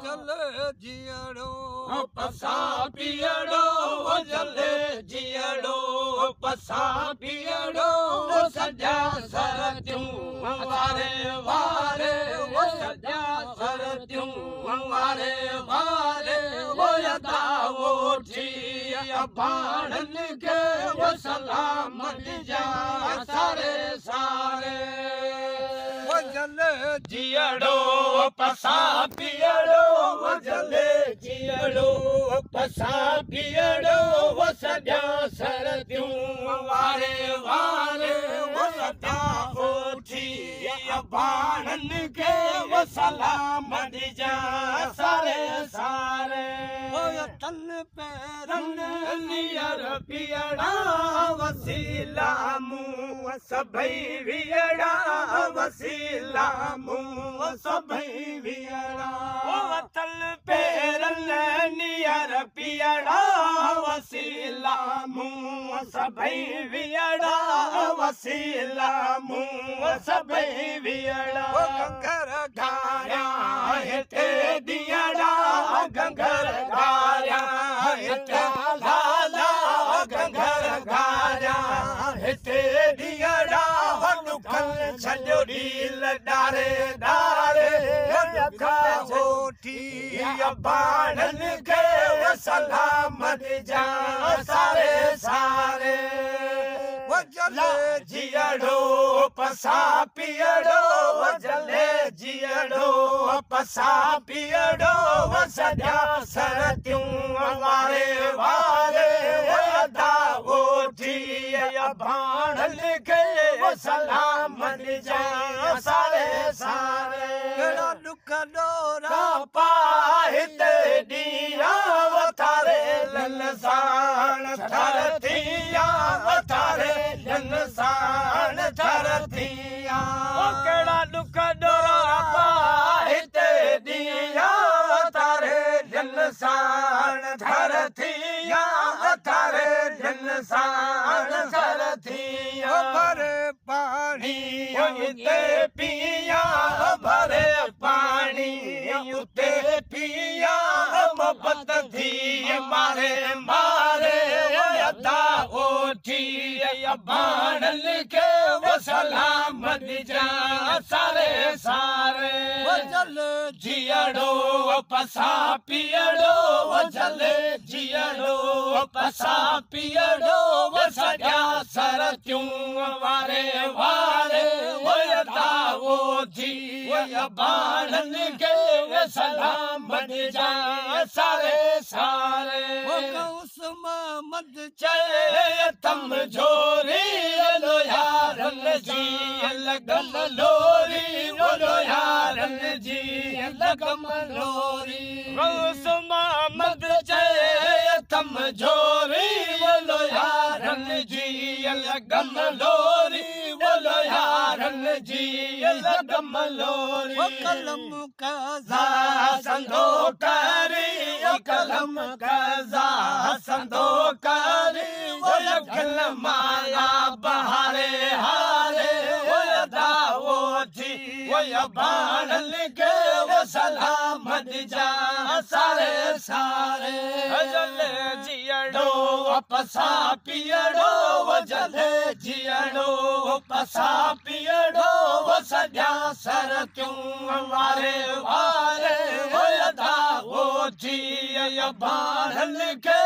जले जियड़ो पसा पियड़ो जले जियड़ो पसा पियड़ो सजा सरत्यूं वारे वारे वो सजा सरत्यूं वारे वारे वो यदा वो ठी बाणन के वो सलामत जा सारे सारे जले जियड़ो पसा पियड़ो जले जियड़ो पसा पियड़ो वो सजा सरत्यूं वारे वारे वो सदा उठी बाणन के वो सलामत जा सारे सारे तन पैरन नियर पियड़ा वसीला मुँह सभई वियड़ा वसीला मुँह सभई वियड़ा वतल पैरन नियर पियड़ा वसीला मुँह सभई वियड़ा वसीला मुँह सभई वियड़ा गंगर घाया हिते दियड़ा गंगर घाया हिते लाला गंगर घाया हिते दियड़ा लुकल छॾियो ढील डारे डारे होठी बाणन के सलामत जा सारे सारे जले जियड़ो पसा पियड़ो जले जियड़ो पसा पियड़ो सजा सरत्यूं वारे वारे वदा उठी बाणन के सलामत जा सारे सारे केड़ा दुख डोरा पाहिते दिया वतारे ललसाण थर थिया वतारे ललसाण थर थिया केड़ा दुख डोरा पाहिते दिया वतारे ललसाण थर थिया वतारे ललसाण थर थिया भरे पानी उते पिया भरे पानी उते पिया मोहब्बत थी मारे मारे यदा उठी बाणन के वो सलामत जा सारे सारे जले जियड़ो पसा पियड़ो जले जियड़ो पसा पियड़ो सजा सरत्यूं वारे वारे वो यदा उठी बाणन के सलामत जा सारे सारे मद चले तम झोरी लो यारन जी लगम लोरी बोलो यारन जी लगम लोरी मद चले तम झोरी बोलो यारन जी लगम लोरी बोलो यारन जी लगम लोरी कलम कज़ा संदो करी कलम कज़ा संदो करी वो यखल माया बहारे हारे वो यदा उठी वो बाणन के वो सलामत जा सारे सारे जले जियड़ो पसा पियड़ो वो जले जियड़ो पसा पियड़ो वो सजा सरत्यूं वारे वारे वो यदा उठी बाणन के